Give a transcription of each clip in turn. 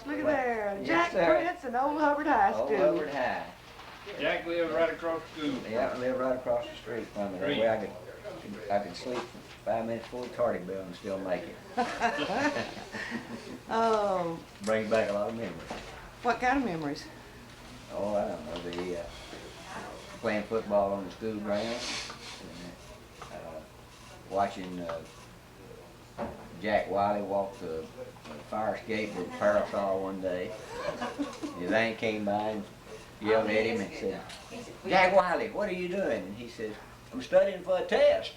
Look at there, Yes, Jack sir. Prince and Old Hubbard High School. Old Hubbard High. Jack lived right across the school. Yeah, I live right across the street from me. That way I could sleep 5 minutes before the tardy bell and still make it. Oh, Brings back a lot of memories. what kind of memories? Oh, I don't know, the playing football on the school grounds, and, watching Jack Wiley walk the fire escape with a parasol one day. His aunt came by and yelled at him and said, "Jack Wiley, what are you doing?" And he says, "I'm studying for a test."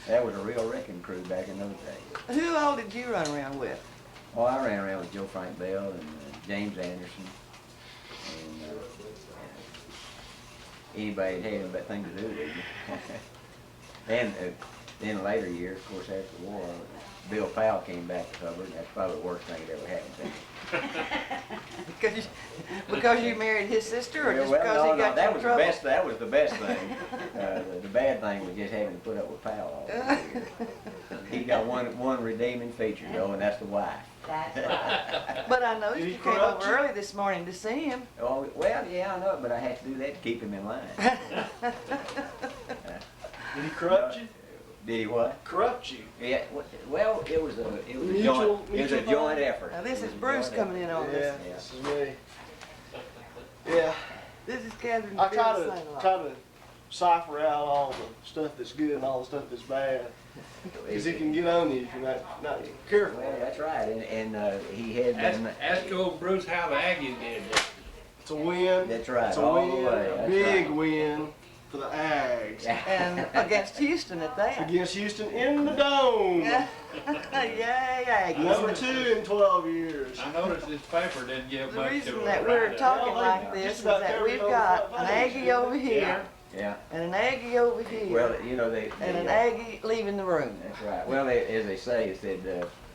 That was a real wrecking crew back in those days. Who all did you run around with? Oh, I ran around with Joe Frank Bell and James Anderson, and anybody that had anything to do with it. And in later years, of course, after the war, Bill Powell came back to Hubbard, and that's probably the worst thing that ever happened to me. because you married his sister, or just because no, he got that you was in trouble? that was the best thing. The bad thing was just having to put up with Powell all the years. He got one redeeming feature though, and that's the wife. That's right. But I noticed you came over early this morning to see him. Oh, well, yeah, I know, but I had to do that to keep him in line. Did he corrupt you? Did he what? Corrupt you? Yeah. Well, it was a Mutual joint effort. Now this is Bruce coming in on this. Yeah, this is me. Yeah, This is Catherine. I try to cipher out all the stuff that's good and all the stuff that's bad, because it can get on you if you're not careful. Well, that's right, and he had been. Ask old Bruce how the Aggies did it. It's a win. That's right. It's a all win, the way. a That's big right. win for the Ags And against Houston at that. against Houston in the dome. Yay, Aggies. Number 2 in 12 years. I noticed this paper didn't give The much to reason it. that we're talking Well, like they this just is about that carried we've over got that an bunch. Aggie over here Yeah. and an Aggie over here Well, you know and an Aggie leaving the room. That's right. Well, as they say, it said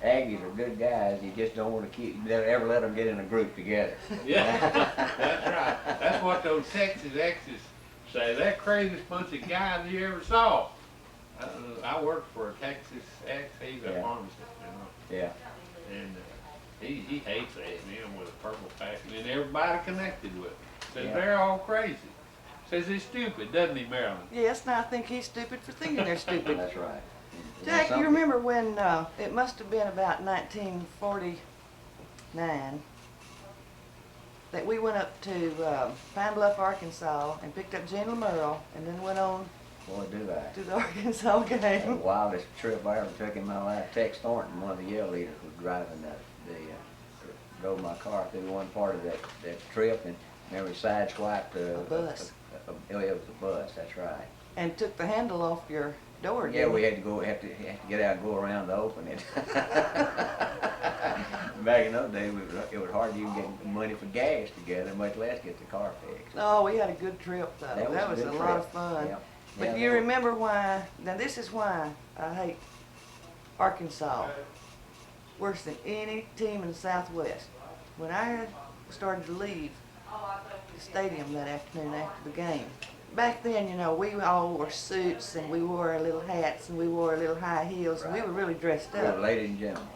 Aggies are good guys. You just don't want to ever let them get in a group together. Yeah, that's right. That's what those Texas exes say. They're the craziest bunch of guys you ever saw. I worked for a Texas ex. He's a Yeah. pharmacist, you know. Yeah. And he hates A&M with a purple passion, and everybody connected with him. Says Yeah. they're all crazy. Says he's stupid, doesn't he, Marilyn? Yes, and I think he's stupid for thinking they're stupid. That's right. Jack, you remember when it must have been about 1949 that we went up to Pine Bluff, Arkansas, and picked up Gene LaMerle, and then went on Boy, do I. to the Arkansas The game. wildest trip I ever took in my life. Tex Thornton, one of the Yale leaders, was driving drove my car through one part of that trip, and remember sideswiped A bus. It was a bus. That's right. And took the handle off your door. Yeah, didn't we you? had to get out and go around to open it. Back in those days, it was hard to even get money for gas together, much less get the car fixed. Oh, we had a good trip though. That was good a trip. lot of fun. Yeah. But Yeah, do you that was- remember why? Now this is why I hate Arkansas worse than any team in the Southwest. When I had started to leave the stadium that afternoon after the game, back then, you know, we all wore suits and we wore our little hats and we wore our little high heels and we were really dressed Well, up. ladies and gentlemen.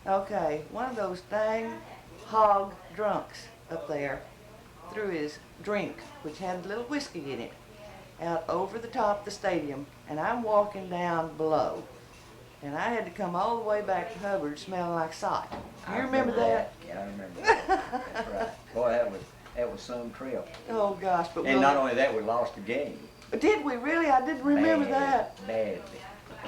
Okay, one of those dang hog drunks up there threw his drink, which had a little whiskey in it, out over the top of the stadium, and I'm walking down below. And I had to come all the way back to Hubbard smelling like sot. You remember that? Yeah, I remember that. That's right. Boy, that was some trip. Oh gosh, but And not only that, we lost the game. did we really? I didn't remember that. Badly.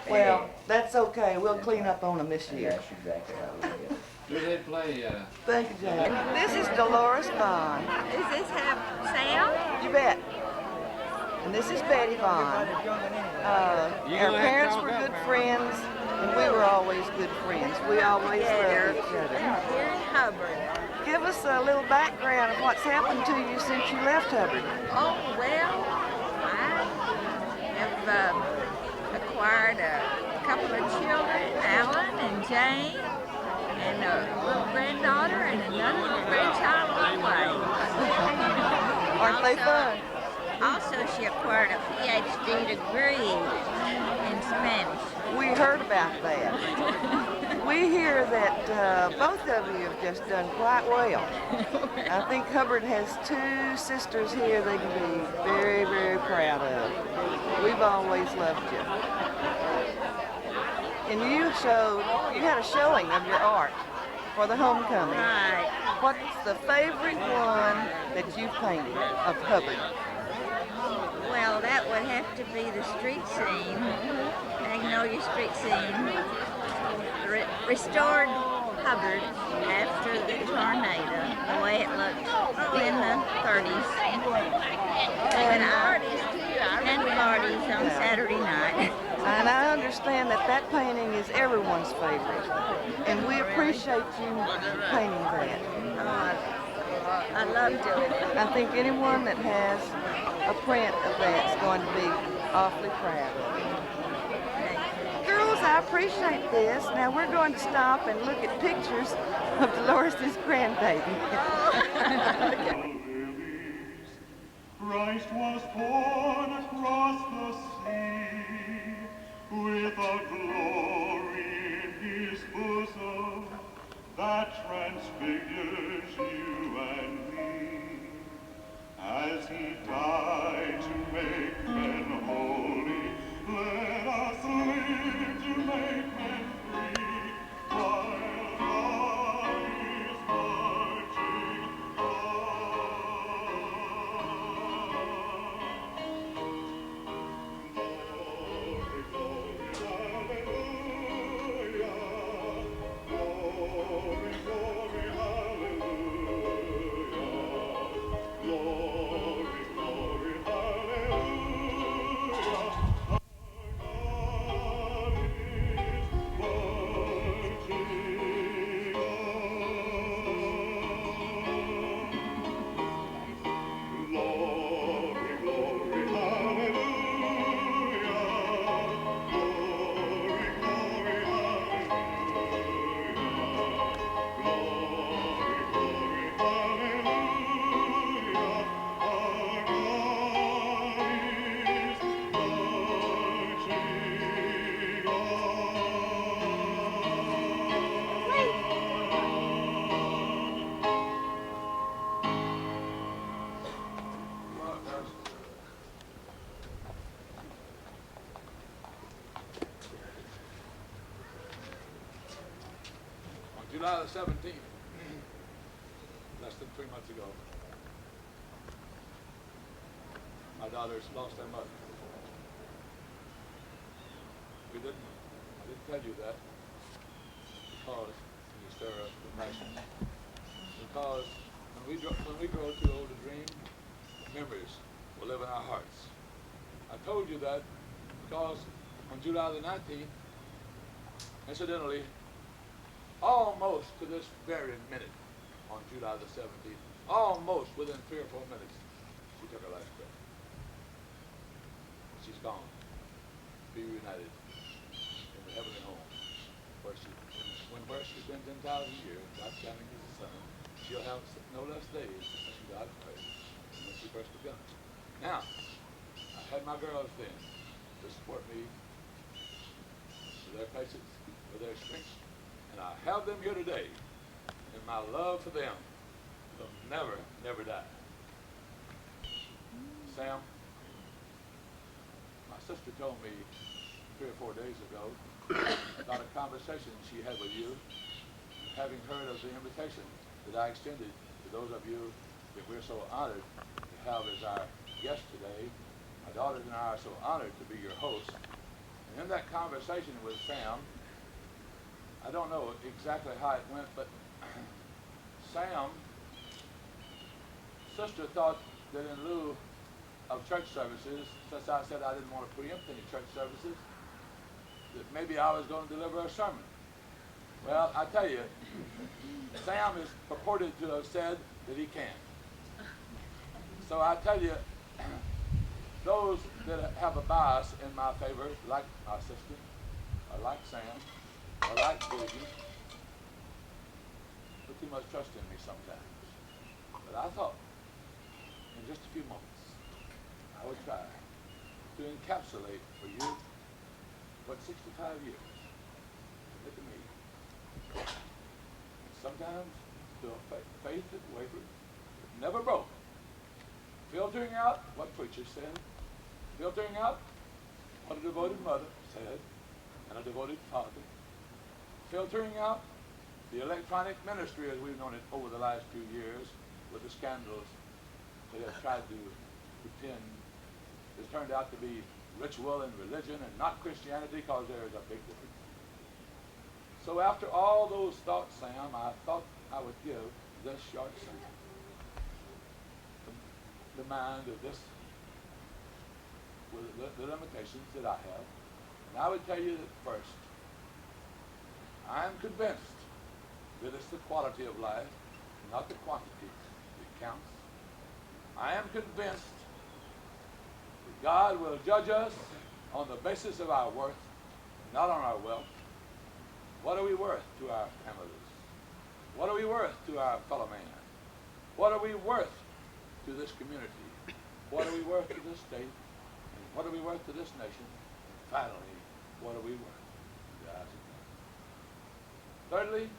Well, that's okay. We'll clean up on them this year. That's exactly how we did. Do they play, Thank you, Jack. This is Dolores Vaughn. Does this have sound? You bet. And this is Betty Vaughn. Our parents were good friends, and we were always good friends. We always loved each other. Here in Hubbard. Give us a little background of what's happened to you since you left Hubbard. Oh, well, I have acquired a couple of children, Alan and Jane, and a little granddaughter and another little grandchild on the way. Aren't they fun? Also, she acquired a PhD degree in Spanish. We heard about that. We we hear that both of you have just done quite well. I think Hubbard has two sisters here they can be very, very proud of. We've always loved you. And you had a showing of your art for the homecoming. Right. What's the favorite one that you've painted of Hubbard? Well, that would have to be the street scene, Magnolia street scene. Restored Hubbard after the tornado, the way it looked in the 30s. And parties on Saturday night. And I understand that painting is everyone's favorite. And we appreciate you painting that. I love doing it. I think anyone that has a print of that is going to be awfully proud of it. Girls, I appreciate this. Now we're going to stop and look at pictures of Dolores' grandbaby. Christ was born across the sea with a glory in his bosom that transfigures you and me. As he died to make men holy, let us live to make men free, while God is marching on. Glory, glory, hallelujah. Glory, glory, hallelujah. Glory, glory, hallelujah. Our God is marching on. Glory, glory, hallelujah. Glory, glory, hallelujah. Glory, glory, hallelujah. Our God is marching On July the 17th, less than 3 months ago, my daughters lost their mother. I didn't tell you that because you stir up the passion. Because when we grow too old to dream, memories will live in our hearts. I told you that because on July the 19th, incidentally, almost to this very minute, on July the 17th, almost within 3 or 4 minutes, she took her last breath. She's gone, be reunited in the heavenly home, where she's been 10,000 years, not shining as the sun. She'll have no less days to God praise than when she first begun. Now, I had my girls then to support me with their patience, with their strength, and I have them here today, and my love for them will never, never die. Sam, my sister told me 3 or 4 days ago about a conversation she had with you, having heard of the invitation that I extended to those of you that we're so honored to have as our guest today. My daughters and I are so honored to be your hosts. And in that conversation with Sam, I don't know exactly how it went, but Sam, sister thought that in lieu of church services, since I said I didn't want to preempt any church services, that maybe I was going to deliver a sermon. Well, I tell you, Sam is purported to have said that he can. So I tell you, those that have a bias in my favor, like my sister, or like Sam, or like Boogie, put too much trust in me sometimes. But I thought, in just a few moments, I would try to encapsulate for you what 65 years committed to me sometimes to a faith that wavered, never broke. Filtering out what preachers said, filtering out what a devoted mother said, and a devoted father, filtering out the electronic ministry as we've known it over the last few years with the scandals that have tried to pretend has turned out to be ritual and religion and not Christianity, because there is a big difference. So after all those thoughts, Sam, I thought I would give this short sermon. The mind of this, with the limitations that I have. And I would tell you that first, I am convinced that it's the quality of life, not the quantity, that counts. I am convinced that God will judge us on the basis of our worth, not on our wealth. What are we worth to our families? What are we worth to our fellow man? What are we worth to this community? What are we worth to this state? And what are we worth to this nation? And finally, what are we worth to the eyes of God? Thirdly,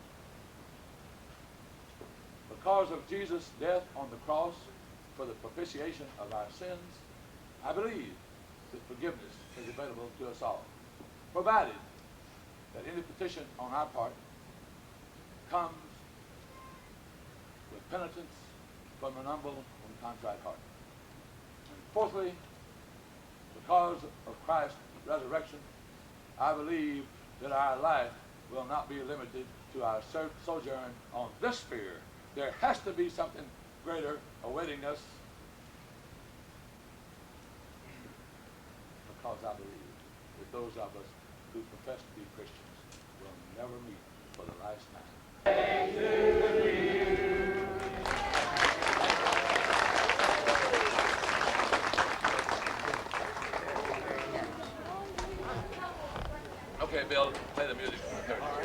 because of Jesus' death on the cross for the propitiation of our sins, I believe that forgiveness is available to us all, provided that any petition on our part comes with penitence from an humble and contrite heart. And fourthly, because of Christ's resurrection, I believe that our life will not be limited to our sojourn on this sphere. There has to be something greater awaiting us, because I believe that those of us who profess to be Christians will never meet for the last time. Okay, Bill, play the music for the third.